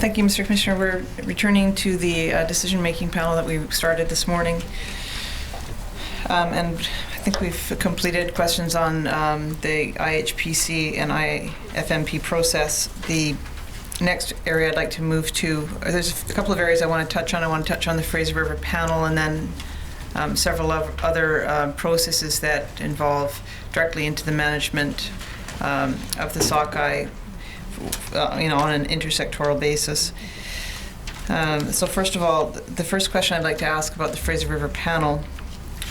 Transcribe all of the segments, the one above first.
Thank you, Mr. Commissioner. We're returning to the decision-making panel that we started this morning. And I think we've completed questions on the IHPC and IFMP process. The next area I'd like to move to, there's a couple of areas I want to touch on. I want to touch on the Fraser River panel and then several other processes that involve directly into the management of the sockeye, on an intersectoral basis. So first of all, the first question I'd like to ask about the Fraser River panel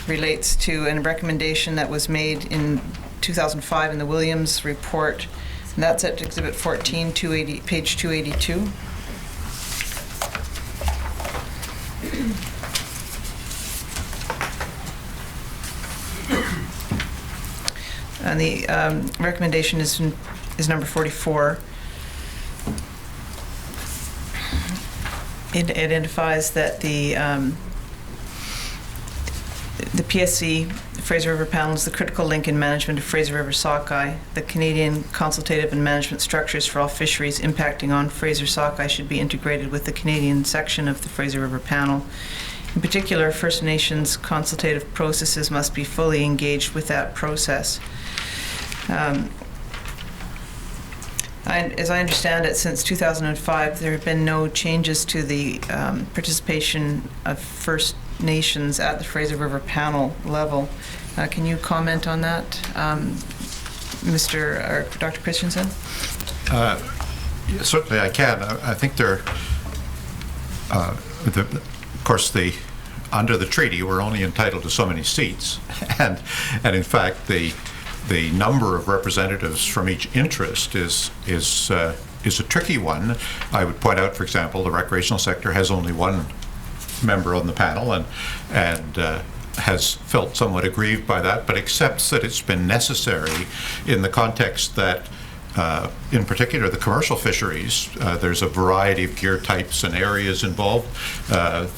relates to a recommendation that was made in 2005 in the Williams report, and that's at Exhibit 14, page 282. And the recommendation is number 44. It identifies that the PSC, the Fraser River panel, is the critical link in management of Fraser River sockeye. The Canadian consultative and management structures for all fisheries impacting on Fraser sockeye should be integrated with the Canadian section of the Fraser River panel. In particular, First Nations consultative processes must be fully engaged with that process. As I understand it, since 2005, there have been no changes to the participation of First Nations at the Fraser River panel level. Can you comment on that, Dr. Christensen? Certainly I can. I think of course, under the treaty, we're only entitled to so many seats, and in fact, the number of representatives from each interest is a tricky one. I would point out, for example, the recreational sector has only one member on the panel, and has felt somewhat aggrieved by that, but accepts that it's been necessary in the context that, in particular, the commercial fisheries, there's a variety of gear types and areas involved.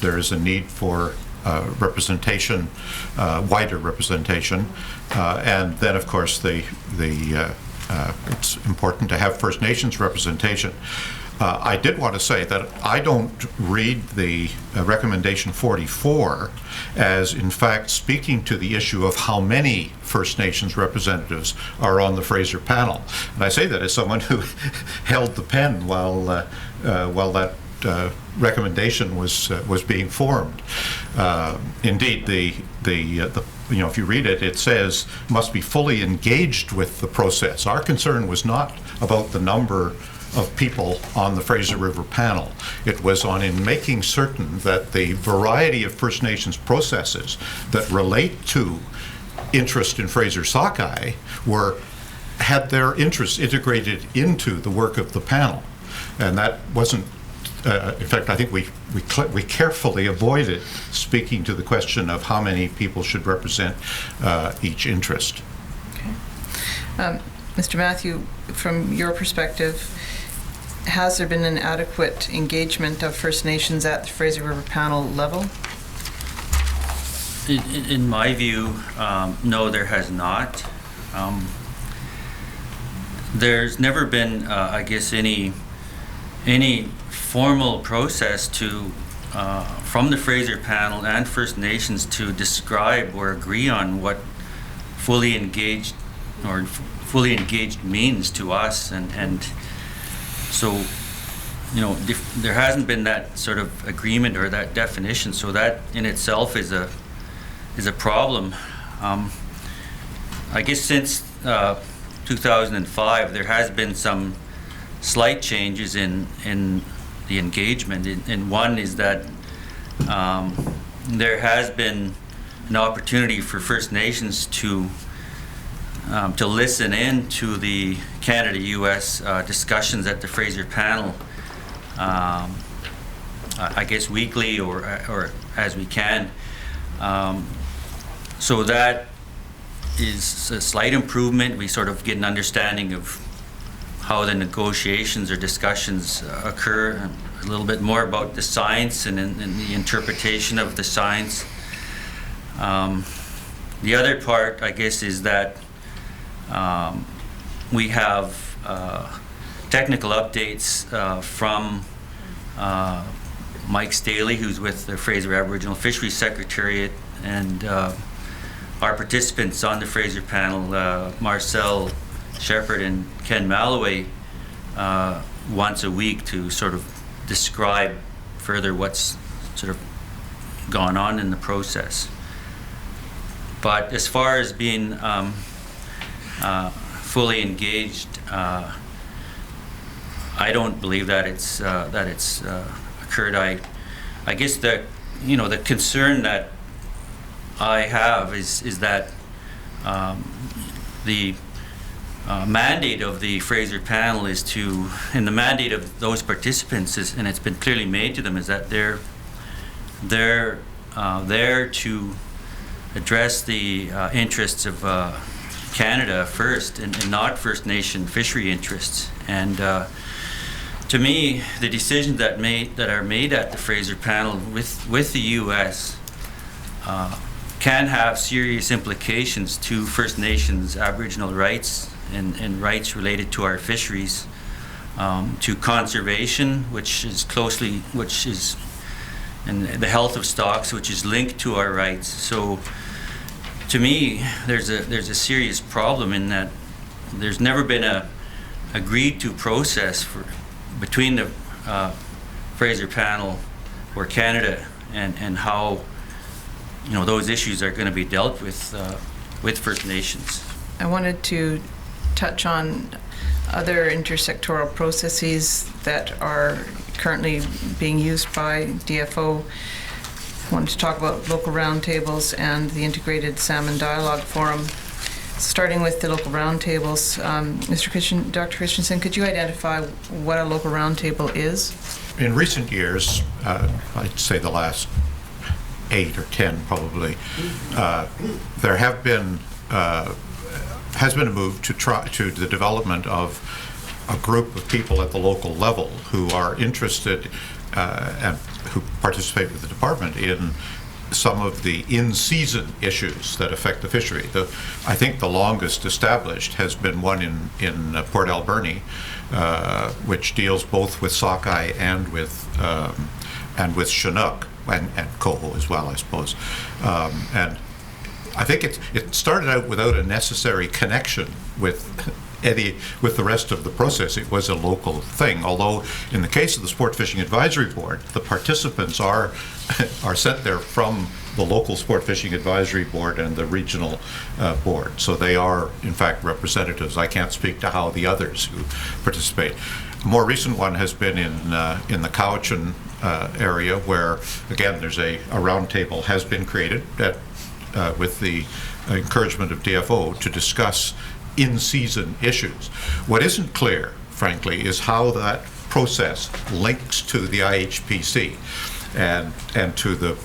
There's a need for representation, wider representation, and then, of course, it's important to have First Nations representation. I did want to say that I don't read the recommendation 44 as, in fact, speaking to the issue of how many First Nations representatives are on the Fraser panel. And I say that as someone who held the pen while that recommendation was being formed. Indeed, if you read it, it says must be fully engaged with the process. Our concern was not about the number of people on the Fraser River panel. It was in making certain that the variety of First Nations processes that relate to interest in Fraser sockeye had their interests integrated into the work of the panel, and that wasn't. In fact, I think we carefully avoided speaking to the question of how many people should represent each interest. Okay. Mr. Matthew, from your perspective, has there been an adequate engagement of First Nations at the Fraser River panel level? In my view, no, there has not. There's never been, I guess, any formal process from the Fraser panel and First Nations to describe or agree on what fully engaged means to us, and so, there hasn't been that sort of agreement or that definition. So that in itself is a problem. I guess since 2005, there has been some slight changes in the engagement. And one is that there has been an opportunity for First Nations to listen in to the Canada-U.S. discussions at the Fraser panel, I guess weekly or as we can. So that is a slight improvement. We sort of get an understanding of how the negotiations or discussions occur, a little bit more about the science and the interpretation of the science. The other part, I guess, is that We have technical updates from Mike Staley, who's with the Fraser Aboriginal Fisheries Secretariat, and our participants on the Fraser panel, Marcel Shepherd and Ken Malloway, once a week to sort of describe further what's sort of gone on in the process. But as far as being fully engaged, I don't believe that it's occurred. I guess the concern that I have is that the mandate of the Fraser panel is to, and the mandate of those participants is, and it's been clearly made to them, is that they're there to address the interests of Canada first, and not First Nation fishery interests. And to me, the decisions that are made at the Fraser panel with the U.S. Can have serious implications to First Nations Aboriginal rights and rights related to our fisheries, to conservation, and the health of stocks, which is linked to our rights. So, to me, there's a serious problem in that there's never been a agreed to process between the Fraser panel or Canada and how those issues are going to be dealt with First Nations. I wanted to touch on other intersectoral processes that are currently being used by DFO. I wanted to talk about local roundtables and the Integrated Salmon Dialogue Forum. Starting with the local roundtables, Dr. Christensen, could you identify what a local roundtable is? In recent years, I'd say the last 8 or 10 probably, there has been a move to the development of a group of people at the local level who are interested and who participate with the department in some of the in-season issues that affect the fishery. I think the longest established has been one in Port Alberni, which deals both with sockeye and with Chinook and coho as well, I suppose. And I think it started out without a necessary connection with the rest of the process. It was a local thing, although in the case of the Sport Fishing Advisory Board, the participants are sent there from the local Sport Fishing Advisory Board and the regional board. So they are, in fact, representatives. I can't speak to how the others who participate. A more recent one has been in the Cowichan area, where, again, there's a roundtable has been created with the encouragement of DFO to discuss in-season issues. What isn't clear, frankly, is how that process links to the IHPC and to the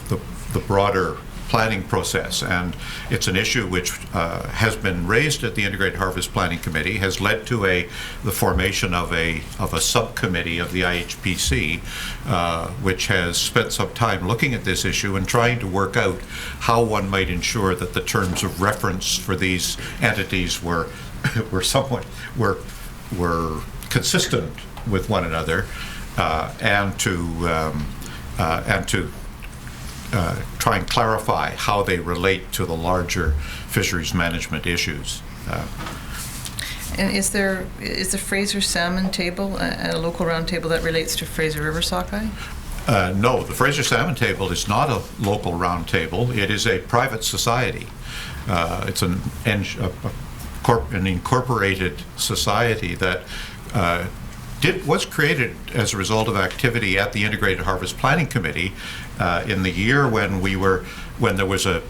broader planning process. And it's an issue which has been raised at the Integrated Harvest Planning Committee, has led to the formation of a subcommittee of the IHPC, which has spent some time looking at this issue and trying to work out how one might ensure that the terms of reference for these entities were consistent with one another, and to try and clarify how they relate to the larger fisheries management issues. And is the Fraser Salmon Table a local roundtable that relates to Fraser River sockeye? No, the Fraser Salmon Table is not a local roundtable. It is a private society. It's an incorporated society that was created as a result of activity at the Integrated Harvest Planning Committee in the year when there was a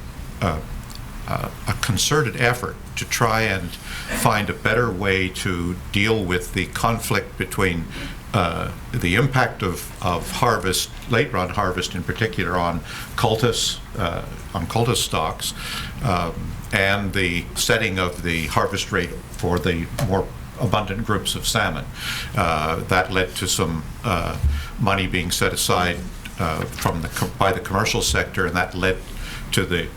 concerted effort to try and find a better way to deal with the conflict between the impact of harvest, late run harvest in particular, on cultus stocks, and the setting of the harvest rate for the more abundant groups of salmon. That led to some money being set aside by the commercial sector, and that led to the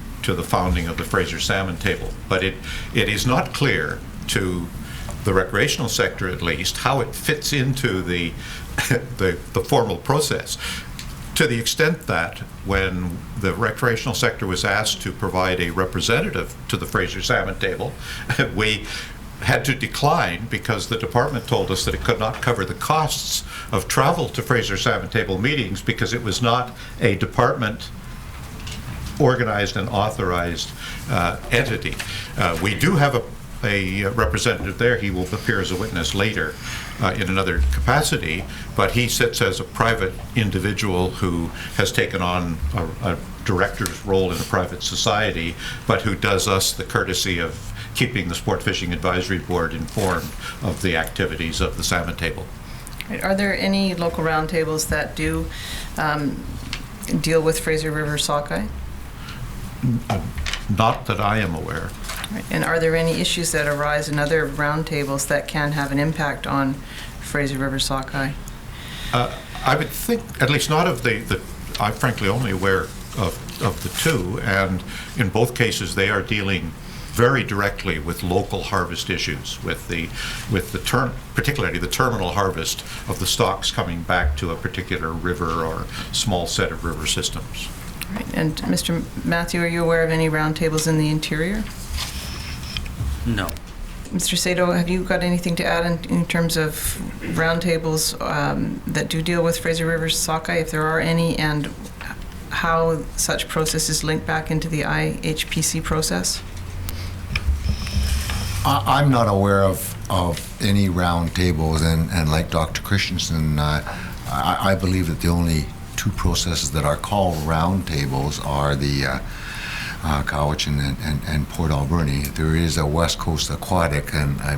founding of the Fraser Salmon Table. But it is not clear to the recreational sector, at least, how it fits into the the formal process. To the extent that when the recreational sector was asked to provide a representative to the Fraser Salmon Table, we had to decline because the department told us that it could not cover the costs of travel to Fraser Salmon Table meetings because it was not a department organized and authorized entity. We do have a representative there. He will appear as a witness later in another capacity, but he sits as a private individual who has taken on a director's role in a private society, but who does us the courtesy of keeping the Sport Fishing Advisory Board informed of the activities of the Salmon Table. Are there any local roundtables that do deal with Fraser River sockeye? Not that I am aware. Right. And are there any issues that arise in other roundtables that can have an impact on Fraser River sockeye? I would think, at least not of I'm frankly only aware of the two, and in both cases they are dealing very directly with local harvest issues, particularly the terminal harvest of the stocks coming back to a particular river or small set of river systems. Right. And Mr. Matthew, are you aware of any roundtables in the interior? No. Mr. Sato, have you got anything to add in terms of roundtables that do deal with Fraser River sockeye, if there are any, and how such processes link back into the IHPC process? I'm not aware of any round tables, and like Dr. Christensen, I believe that the only two processes that are called round tables are the Cowichan and Port Alberni. There is a West Coast Aquatic, and I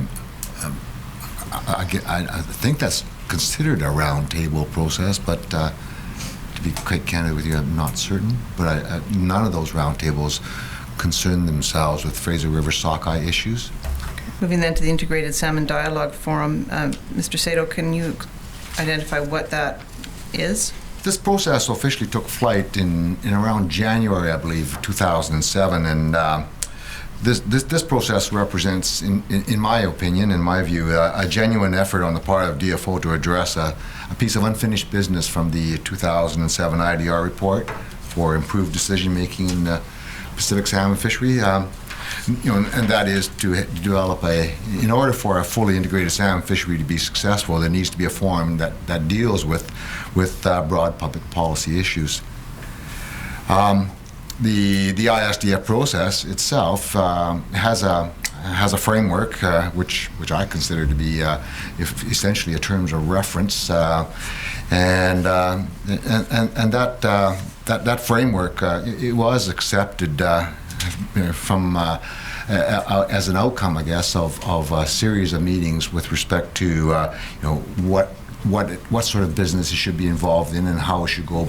think that's considered a round table process, but to be quite candid with you, I'm not certain. But none of those round tables concern themselves with Fraser River sockeye issues. Moving then to the Integrated Salmon Dialogue Forum, Mr. Sato, can you identify what that is? This process officially took flight in around January, I believe, 2007, and this process represents, in my opinion, in my view, a genuine effort on the part of DFO to address a piece of unfinished business from the 2007 IDR report for improved decision-making in the Pacific salmon fishery. And that is to develop in order for a fully integrated salmon fishery to be successful, there needs to be a forum that deals with broad public policy issues. The ISDF process itself has a framework which I consider to be essentially a terms of reference, and that framework it was accepted from as an outcome, I guess, of a series of meetings with respect to what sort of business it should be involved in and how it should go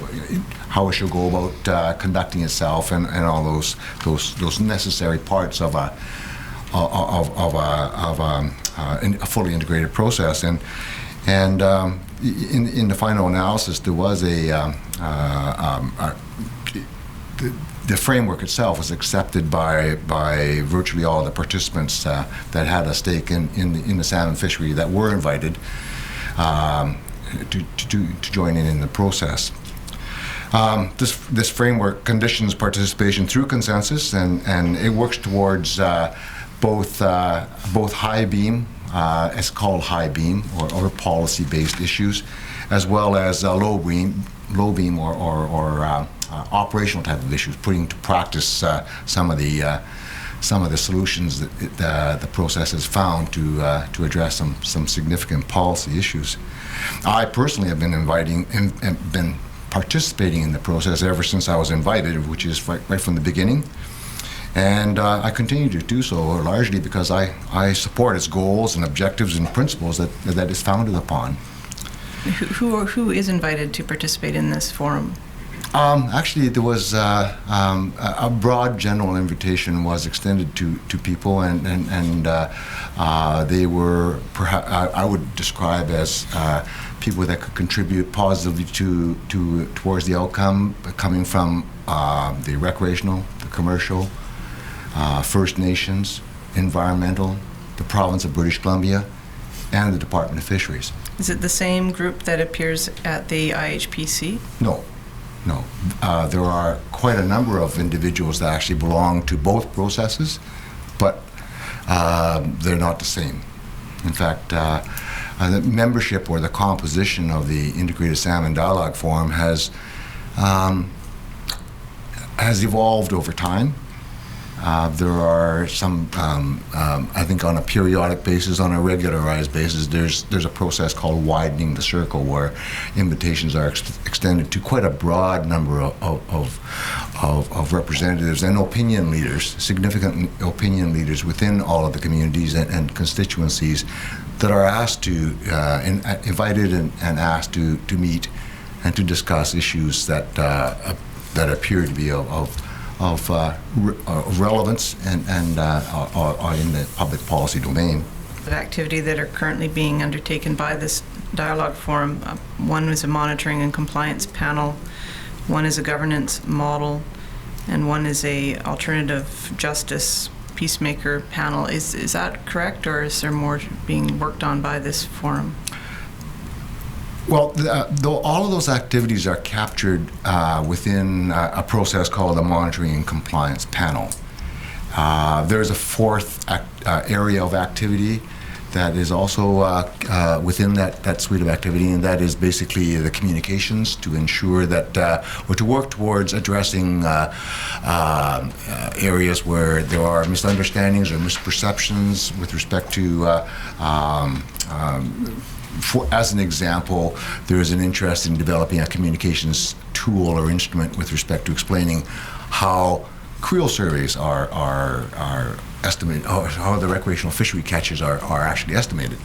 about conducting itself and all those necessary parts of a fully integrated process. And in the final analysis, there was the framework itself was accepted by virtually all the participants that had a stake in the salmon fishery that were invited to join in the process. This framework conditions participation through consensus, and it works towards both high beam, it's called high beam or policy-based issues, as well as low beam or operational type of issues, putting to practice some of the solutions that the process has found to address some significant policy issues. I personally have been participating in the process ever since I was invited, which is right from the beginning, and I continue to do so largely because I support its goals and objectives and principles that it's founded upon. Who is invited to participate in this forum? Actually, there was a broad general invitation was extended to people, and they were perhaps I would describe as people that could contribute positively towards the outcome, coming from the recreational, the commercial, First Nations, environmental, the province of British Columbia, and the Department of Fisheries. Is it the same group that appears at the IHPC? No, no. There are quite a number of individuals that actually belong to both processes, but they're not the same. In fact, the membership or the composition of the Integrated Salmon Dialogue Forum has evolved over time. There are some, I think on a periodic basis, on a regularized basis, there's a process called widening the circle where invitations are extended to quite a broad number of representatives and opinion leaders, significant opinion leaders within all of the communities and constituencies that are asked to, invited and asked to meet and to discuss issues that appear to be of relevance and are in the public policy domain. The activity that are currently being undertaken by this dialogue forum, one was a monitoring and compliance panel, one is a governance model, and one is a alternative justice peacemaker panel. Is that correct, or is there more being worked on by this forum? Well, though all of those activities are captured within a process called the Monitoring and Compliance Panel. There's a fourth area of activity that is also within that suite of activity, and that is basically the communications to ensure that, or to work towards addressing areas where there are misunderstandings or misperceptions with respect to as an example, there is an interest in developing a communications tool or instrument with respect to explaining how creel surveys are estimated, or how the recreational fishery catches are actually estimated,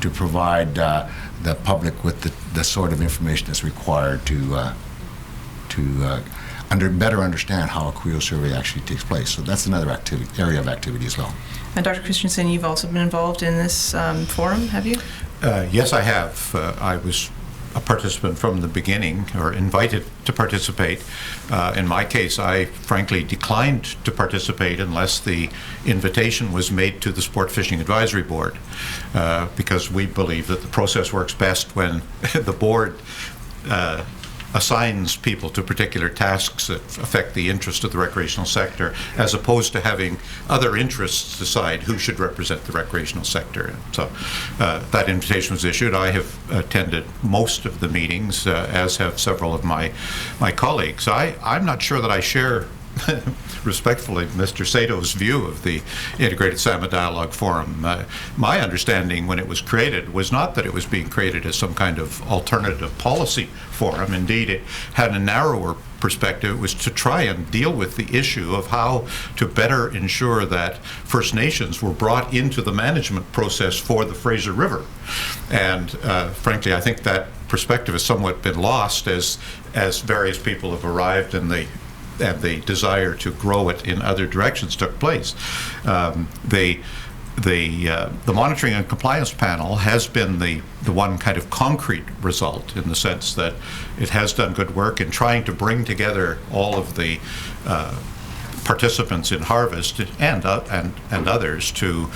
to provide the public with the sort of information that's required to better understand how a creel survey actually takes place. So that's another area of activity as well. And Dr. Christensen, you've also been involved in this forum, have you? Yes, I have. I was a participant from the beginning, or invited to participate. In my case, I frankly declined to participate unless the invitation was made to the Sport Fishing Advisory Board, because we believe that the process works best when the board assigns people to particular tasks that affect the interest of the recreational sector, as opposed to having other interests decide who should represent the recreational sector. So that invitation was issued. I have attended most of the meetings, as have several of my colleagues. I'm not sure that I share respectfully Mr. Sato's view of the Integrated Salmon Dialogue Forum. My understanding when it was created was not that it was being created as some kind of alternative policy forum. Indeed, it had a narrower perspective. It was to try and deal with the issue of how to better ensure that First Nations were brought into the management process for the Fraser River. And frankly, I think that perspective has somewhat been lost as various people have arrived and the desire to grow it in other directions took place. The Monitoring and Compliance Panel has been the one kind of concrete result, in the sense that it has done good work in trying to bring together all of the participants in harvest and others to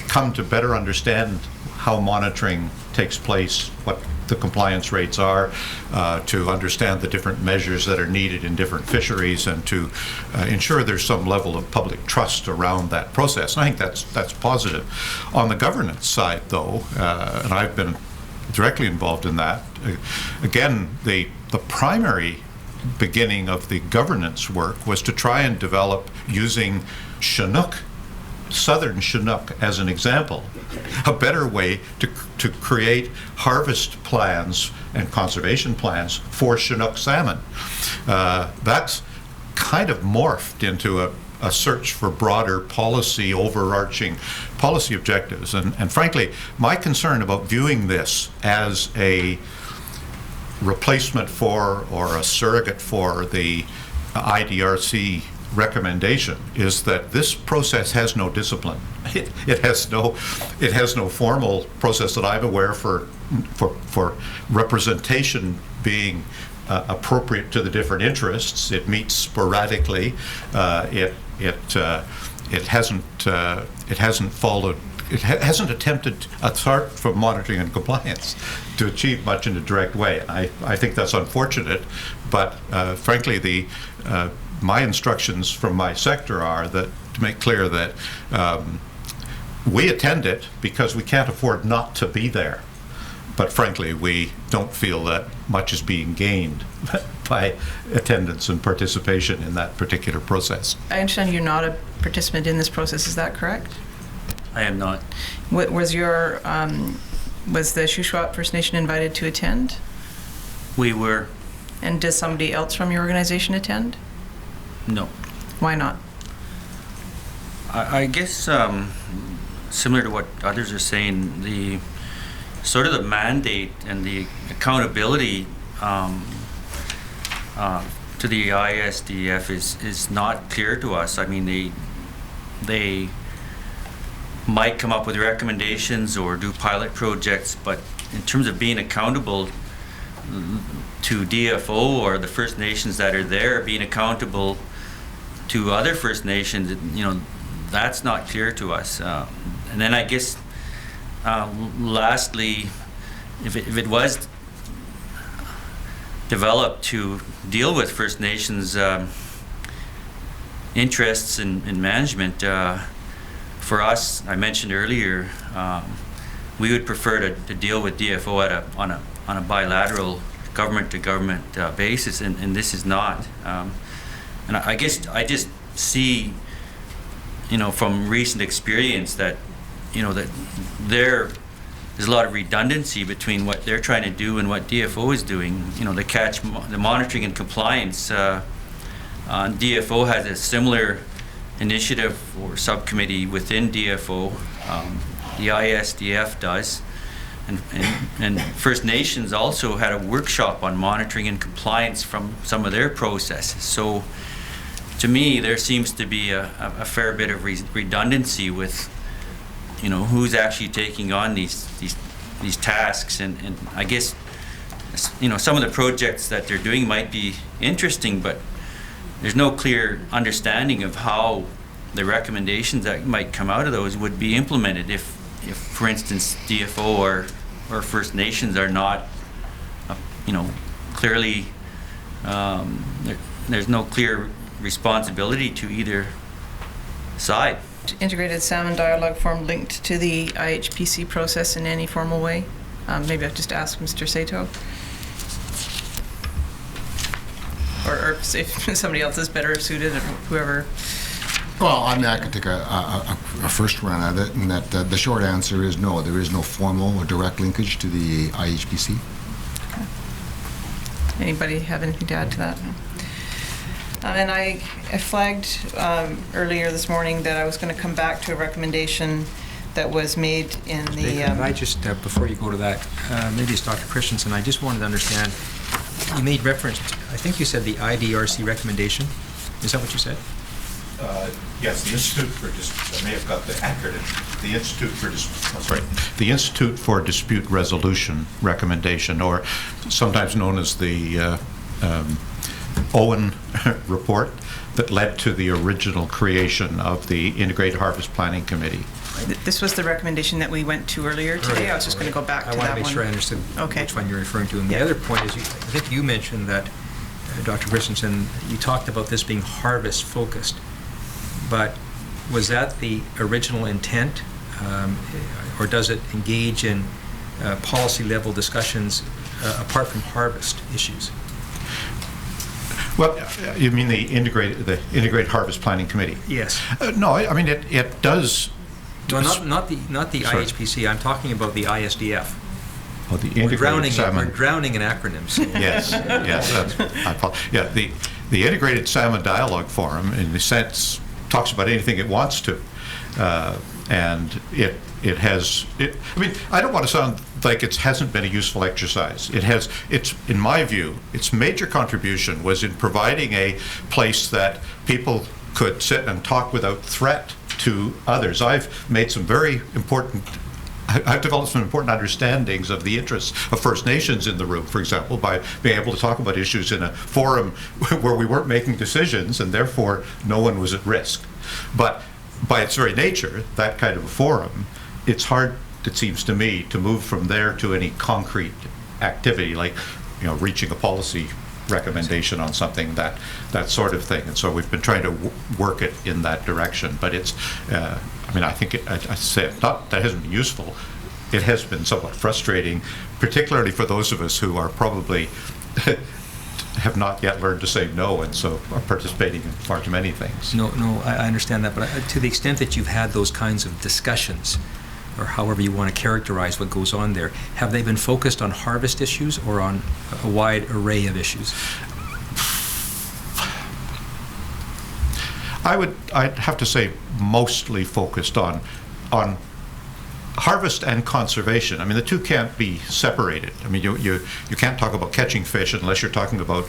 come to better understand how monitoring takes place, what the compliance rates are, to understand the different measures that are needed in different fisheries, and to ensure there's some level of public trust around that process. And I think that's positive. On the governance side, though, and I've been directly involved in that, again, the primary beginning of the governance work was to try and develop, using Chinook, southern Chinook as an example, a better way to create harvest plans and conservation plans for Chinook salmon. That's kind of morphed into a search for broader policy, overarching policy objectives. And frankly, my concern about viewing this as a replacement for or a surrogate for the IDRC recommendation is that this process has no discipline. It has no formal process that I'm aware for representation being appropriate to the different interests. It meets sporadically. It it hasn't followed. It hasn't attempted, apart from monitoring and compliance, to achieve much in a direct way. And I think that's unfortunate, but frankly, my instructions from my sector are that to make clear that we attend it because we can't afford not to be there. But frankly, we don't feel that much is being gained by attendance and participation in that particular process. I understand you're not a participant in this process, is that correct? I am not. Was the Shuswap First Nation invited to attend? We were. And does somebody else from your organization attend? No. Why not? I guess similar to what others are saying, the sort of the mandate and the accountability to the ISDF is not clear to us. I mean, they might come up with recommendations or do pilot projects, but in terms of being accountable to DFO or the First Nations that are there, being accountable to other First Nations, that's not clear to us. And then I guess lastly, if it was developed to deal with First Nations interests in management, for us, I mentioned earlier, we would prefer to deal with DFO on a bilateral government-to-government basis, and this is not. And I guess I just see, from recent experience that, that there's a lot of redundancy between what they're trying to do and what DFO is doing. The monitoring and compliance. DFO has a similar initiative or subcommittee within DFO. The ISDF does, and First Nations also had a workshop on monitoring and compliance from some of their processes. So, to me, there seems to be a fair bit of redundancy with, who's actually taking on these tasks, and I guess, some of the projects that they're doing might be interesting, but there's no clear understanding of how the recommendations that might come out of those would be implemented if for instance, DFO or First Nations are not, clearly, there's no clear responsibility to either side. Integrated Salmon Dialogue Forum linked to the IHPC process in any formal way? Maybe I'll just ask Mr. Sato. Or if somebody else is better suited, whoever. Well, I mean, I can take a first run at it, and that the short answer is no. There is no formal or direct linkage to the IHPC. Okay. Anybody have anything to add to that? No. And I flagged earlier this morning that I was going to come back to a recommendation that was made in the... Can I just, before you go to that, maybe it's Dr. Christensen, I just wanted to understand, you made reference, I think you said the IDRC recommendation. Is that what you said? Yes, the Institute for I may have got the acronym. The the Institute for Dispute Resolution recommendation, or sometimes known as the Owen report, that led to the original creation of the Integrated Harvest Planning Committee. This was the recommendation that we went to earlier today. Right. I was just going to go back to that one. I want to make sure I understood which one you're referring to. And the other point is, I think you mentioned that, Dr. Christensen, you talked about this being harvest focused. But was that the original intent, or does it engage in policy level discussions apart from harvest issues? Well, you mean the Integrated Harvest Planning Committee? Yes. No, I mean it does. No, not the IHPC. I'm talking about the ISDF. Oh, the Integrated Salmon. We're drowning in acronyms. Yes, yes. The Integrated Salmon Dialogue Forum, in a sense, talks about anything it wants to, and it has. I mean, I don't want to sound like it hasn't been a useful exercise. It has. It's, in my view, its major contribution was in providing a place that people could sit and talk without threat to others. I've developed some important understandings of the interests of First Nations in the room, for example, by being able to talk about issues in a forum where we weren't making decisions and therefore no one was at risk. But by its very nature, that kind of a forum, it's hard, it seems to me, to move from there to any concrete activity, like, reaching a policy recommendation on something, that sort of thing. And so we've been trying to work it in that direction. But it's, I think I say not that hasn't been useful. It has been somewhat frustrating, particularly for those of us who are probably have not yet learned to say no, and so are participating in far too many things. No, I understand that, but to the extent that you've had those kinds of discussions, or however you want to characterize what goes on there, have they been focused on harvest issues or on a wide array of issues? I'd have to say mostly focused on harvest and conservation. I mean, the two can't be separated. I mean, you can't talk about catching fish unless you're talking about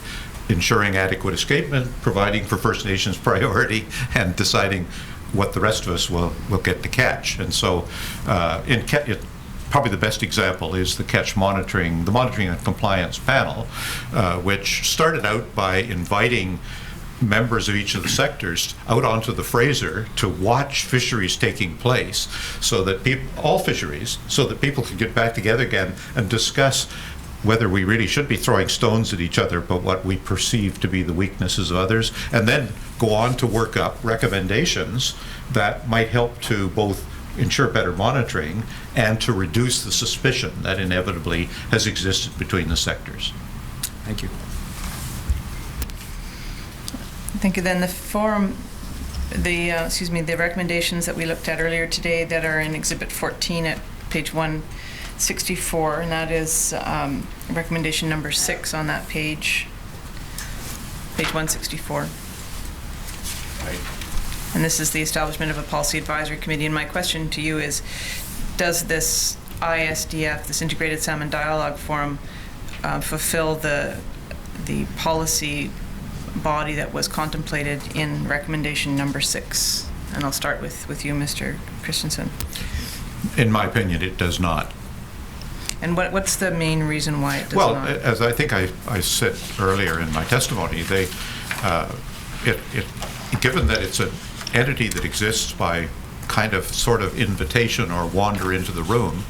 ensuring adequate escapement, providing for First Nations priority, and deciding what the rest of us will get to catch. And so probably the best example is the monitoring and compliance panel, which started out by inviting members of each of the sectors out onto the Fraser to watch fisheries taking place, so that all fisheries, so that people could get back together again and discuss whether we really should be throwing stones at each other, but what we perceive to be the weaknesses of others, and then go on to work up recommendations that might help to both ensure better monitoring and to reduce the suspicion that inevitably has existed between the sectors. Thank you. Thank you. Then the forum, the recommendations that we looked at earlier today that are in Exhibit 14 at page 164, and that is recommendation number 6 on that page 164. Right. And this is the establishment of a policy advisory committee. And my question to you is, does this ISDF, this Integrated Salmon Dialogue Forum, fulfill the policy body that was contemplated in recommendation number 6? And I'll start with you, Mr. Christensen. In my opinion, it does not. And what's the main reason why it does not? Well, as I think I said earlier in my testimony, given that it's an entity that exists by kind of sort of invitation or wander into the room,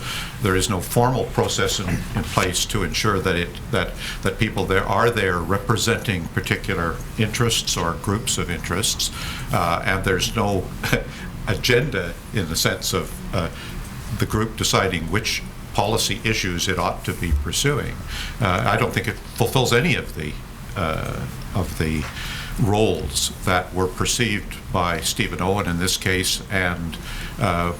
there is no formal process in place to ensure that people there are there representing particular interests or groups of interests, and there's no agenda in the sense of the group deciding which policy issues it ought to be pursuing. I don't think it fulfills any of the roles that were perceived by Stephen Owen in this case, and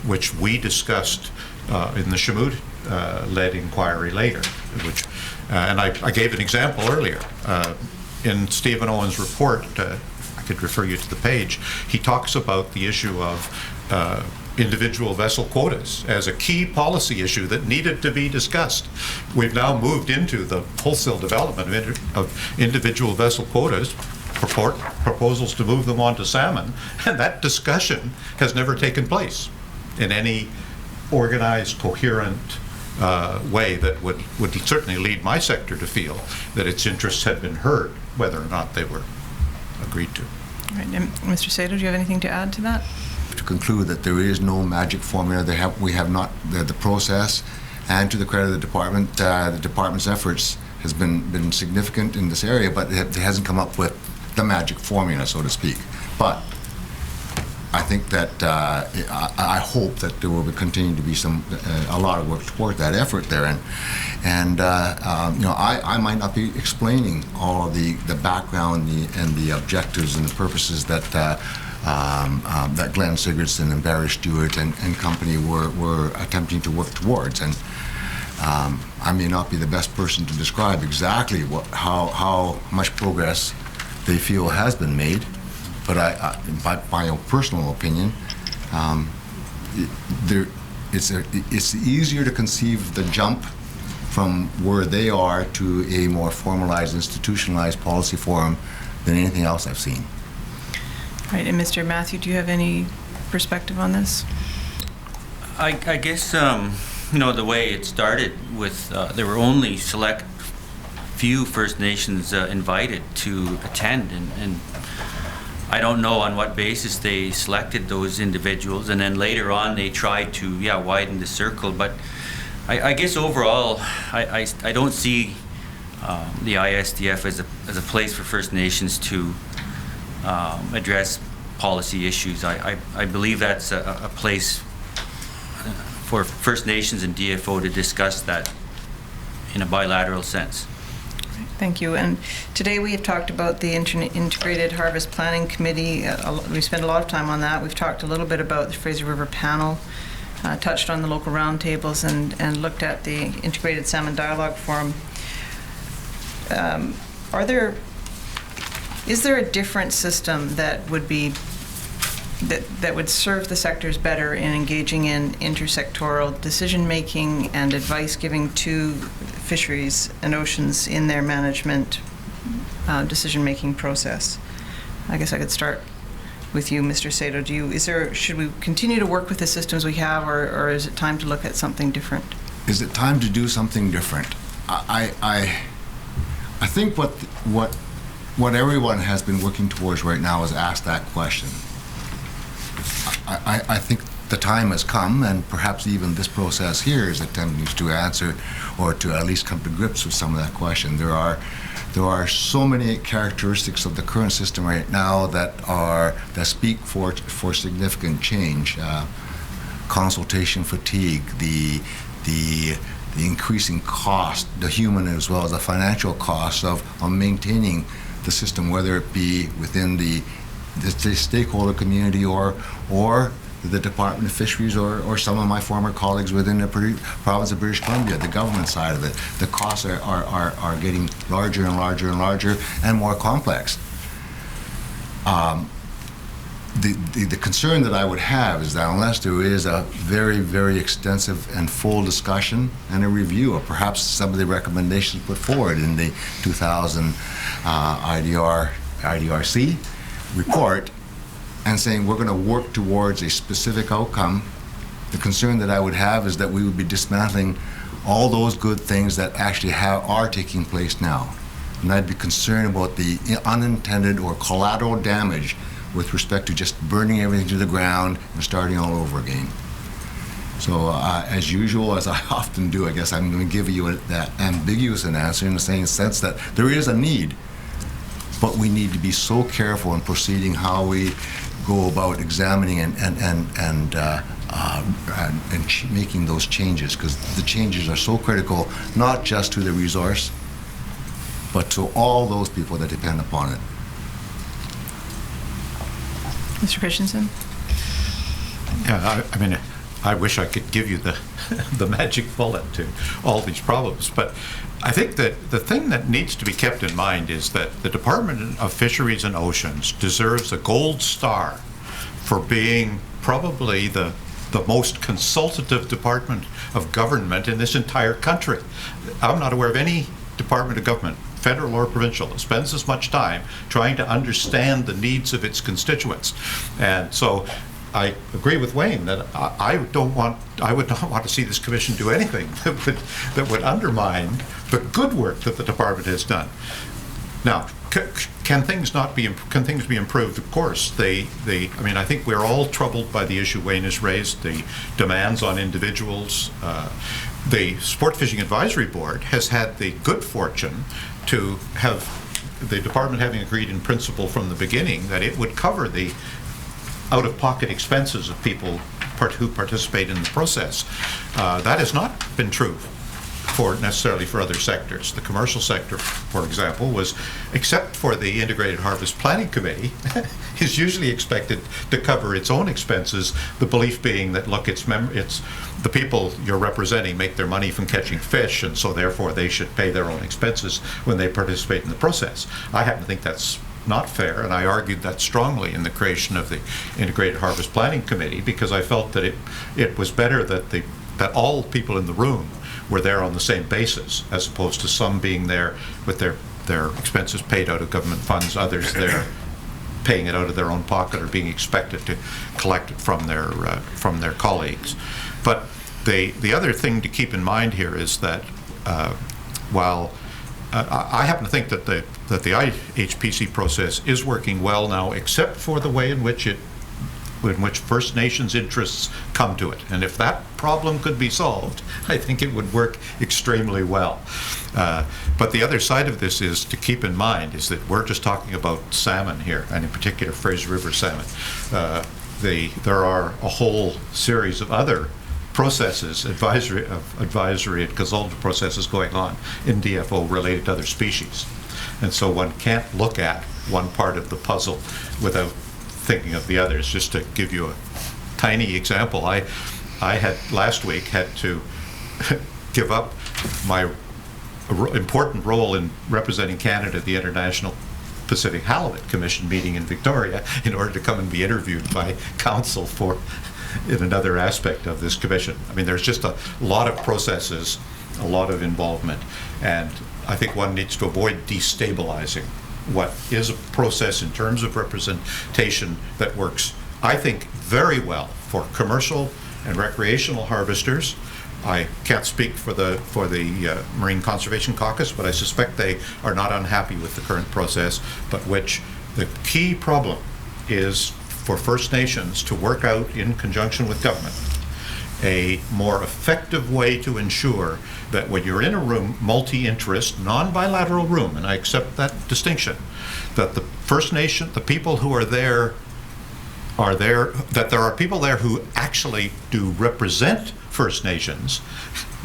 which we discussed in the Shamood-led inquiry later. And I gave an example earlier. In Stephen Owen's report, I could refer you to the page, he talks about the issue of individual vessel quotas as a key policy issue that needed to be discussed. We've now moved into the wholesale development of individual vessel quotas, proposals to move them on to salmon, and that discussion has never taken place in any organized, coherent way that would certainly lead my sector to feel that its interests had been heard, whether or not they were agreed to. All right. And Mr. Sato, do you have anything to add to that? To conclude that there is no magic formula. We have not the process, and to the credit of the department's efforts has been significant in this area, but it hasn't come up with the magic formula, so to speak. But I think that I hope that there will continue to be a lot of work toward that effort there, and I might not be explaining all of the background and the objectives and the purposes that Glenn Sigurdsson and Barry Stewart and company were attempting to work towards, and I may not be the best person to describe exactly how much progress they feel has been made, but by my own personal opinion, it's easier to conceive the jump from where they are to a more formalized, institutionalized policy forum than anything else I've seen. Right. And Mr. Matthew, do you have any perspective on this? I guess the way it started with there were only select few First Nations invited to attend, and I don't know on what basis they selected those individuals, and then later on they tried to, widen the circle. But I guess overall, I don't see the ISDF as a place for First Nations to address policy issues. I believe that's a place for First Nations and DFO to discuss that in a bilateral sense. Thank you. And today we have talked about the Integrated Harvest Planning Committee. We spent a lot of time on that. We've talked a little bit about the Fraser River panel, touched on the local roundtables, and looked at the Integrated Salmon Dialogue Forum. Is there a different system that would be that would serve the sectors better in engaging in intersectoral decision-making and advice-giving to fisheries and oceans in their management decision-making process? I guess I could start with you, Mr. Sato. Should we continue to work with the systems we have, or is it time to look at something different? Is it time to do something different? I think what everyone has been working towards right now is ask that question. I think the time has come, and perhaps even this process here is attempting to answer, or to at least come to grips with some of that question. There are so many characteristics of the current system right now that speak for significant change. Consultation fatigue, the increasing cost, the human as well as the financial cost of maintaining the system, whether it be within the stakeholder community or the Department of Fisheries or some of my former colleagues within the province of British Columbia, the government side of it. The costs are getting larger and larger and larger and more complex. The concern that I would have is that unless there is a very, very extensive and full discussion and a review of perhaps some of the recommendations put forward in the 2000 IDRC report, and saying we're going to work towards a specific outcome, the concern that I would have is that we would be dismantling all those good things that actually are taking place now. And I'd be concerned about the unintended or collateral damage with respect to just burning everything to the ground and starting all over again. So as usual, as I often do, I guess I'm going to give you that ambiguous an answer in the same sense that there is a need, but we need to be so careful in proceeding how we go about examining and making those changes, because the changes are so critical, not just to the resource, but to all those people that depend upon it. Mr. Christensen? Yeah, I mean, I wish I could give you the magic bullet to all these problems, but I think that the thing that needs to be kept in mind is that the Department of Fisheries and Oceans deserves a gold star for being probably the most consultative department of government in this entire country. I'm not aware of any department of government, federal or provincial, that spends as much time trying to understand the needs of its constituents. And so I agree with Wayne that I would not want to see this commission do anything that would undermine the good work that the department has done. Now, can things be improved? Of course. I mean, I think we're all troubled by the issue Wayne has raised, the demands on individuals. The Sport Fishing Advisory Board has had the good fortune to have the department having agreed in principle from the beginning that it would cover the out-of-pocket expenses of people who participate in the process. That has not been true necessarily for other sectors. The commercial sector, for example, was, except for the Integrated Harvest Planning Committee, is usually expected to cover its own expenses, the belief being that, look, it's the people you're representing make their money from catching fish, and so therefore they should pay their own expenses when they participate in the process. I happen to think that's not fair, and I argued that strongly in the creation of the Integrated Harvest Planning Committee, because I felt that it was better that all people in the room were there on the same basis, as opposed to some being there with their expenses paid out of government funds, others there paying it out of their own pocket or being expected to collect it from their colleagues. But the other thing to keep in mind here is that while I happen to think that the IHPC process is working well now, except for the way in which First Nations interests come to it. And if that problem could be solved, I think it would work extremely well. But the other side of this is to keep in mind is that we're just talking about salmon here, and in particular Fraser River salmon. There are a whole series of other processes, advisory and consultative processes going on in DFO related to other species. And so one can't look at one part of the puzzle without thinking of the others. Just to give you a tiny example, I had last week had to give up my important role in representing Canada at the International Pacific Halibut Commission meeting in Victoria in order to come and be interviewed by counsel in another aspect of this commission. I mean, there's just a lot of processes, a lot of involvement, and I think one needs to avoid destabilizing what is a process in terms of representation that works, I think, very well for commercial and recreational harvesters. I can't speak for the Marine Conservation Caucus, but I suspect they are not unhappy with the current process, but which the key problem is for First Nations to work out in conjunction with government a more effective way to ensure that when you're in a room, multi-interest, non-bilateral room, and I accept that distinction, that the First Nation, the people who are there, that there are people there who actually do represent First Nations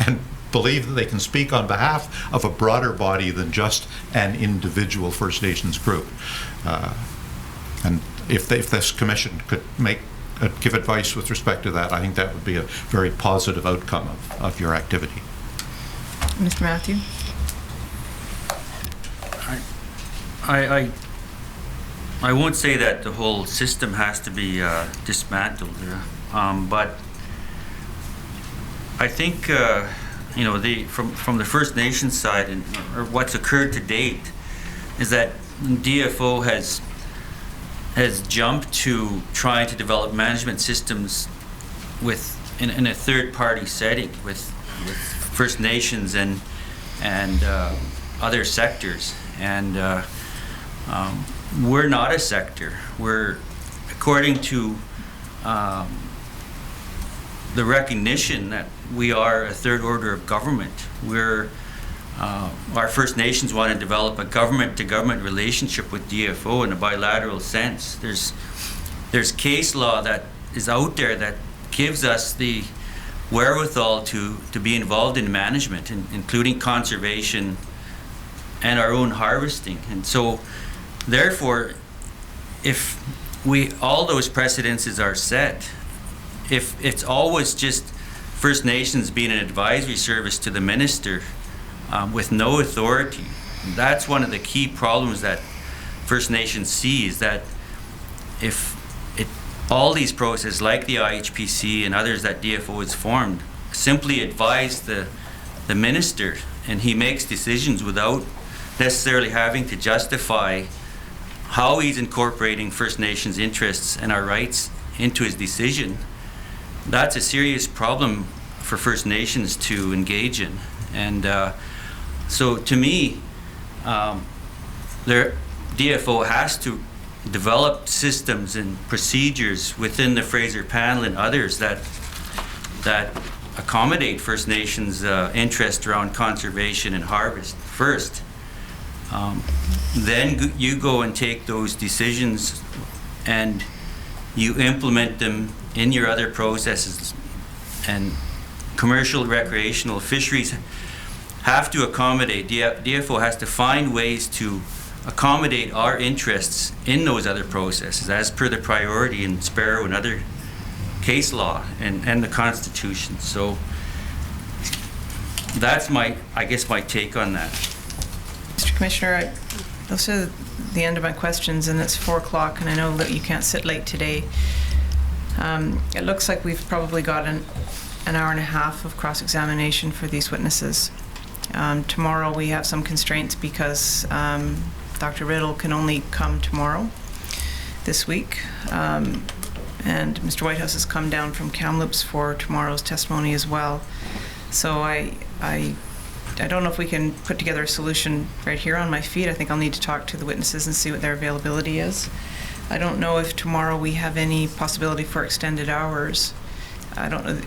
and believe that they can speak on behalf of a broader body than just an individual First Nations group. And if this commission could give advice with respect to that, I think that would be a very positive outcome of your activity. Mr. Matthew? I won't say that the whole system has to be dismantled, but I think from the First Nations side, or what's occurred to date, is that DFO has jumped to trying to develop management systems in a third-party setting with First Nations and other sectors, and we're not a sector. We're, according to the recognition that we are a third order of government, our First Nations want to develop a government-to-government relationship with DFO in a bilateral sense. There's case law that is out there that gives us the wherewithal to be involved in management, including conservation and our own harvesting. And so, therefore, if all those precedences are set, if it's always just First Nations being an advisory service to the minister, with no authority, that's one of the key problems that First Nations sees, that if all these processes like the IHPC and others that DFO has formed simply advise the minister, and he makes decisions without necessarily having to justify how he's incorporating First Nations interests and our rights into his decision, that's a serious problem for First Nations to engage in. And so to me, DFO has to develop systems and procedures within the Fraser panel and others that accommodate First Nations interest around conservation and harvest first. Then you go and take those decisions and you implement them in your other processes. And commercial, recreational, fisheries have to accommodate, DFO has to find ways to accommodate our interests in those other processes as per the priority in Sparrow and other case law and the Constitution. So that's my take on that. Mr. Commissioner, those are the end of my questions, and it's 4 o'clock, and I know that you can't sit late today. It looks like we've probably got an hour and a half of cross-examination for these witnesses. Tomorrow we have some constraints because Dr. Riddle can only come tomorrow this week, and Mr. Whitehouse has come down from Kamloops for tomorrow's testimony as well. So I I don't know if we can put together a solution right here on my feet. I think I'll need to talk to the witnesses and see what their availability is. I don't know if tomorrow we have any possibility for extended hours. I don't know.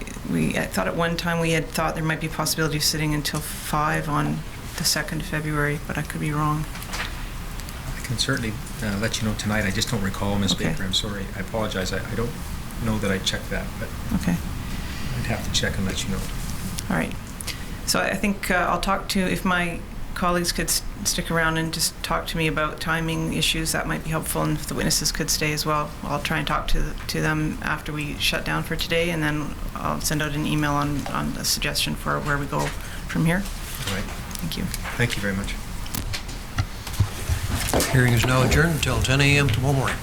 I thought at one time we had thought there might be a possibility of sitting until 5 on the 2nd of February, but I could be wrong. I can certainly let you know tonight. I just don't recall, Ms. Okay. Baker. I'm sorry. I apologize. I don't know that I checked that, but Okay. I'd have to check and let you know. All right. So I think I'll talk to, if my colleagues could stick around and just talk to me about timing issues, that might be helpful, and if the witnesses could stay as well. I'll try and talk to them after we shut down for today, and then I'll send out an email on a suggestion for where we go from here. All right. Thank you. Thank you very much. Hearing is now adjourned until 10 a.m. tomorrow morning.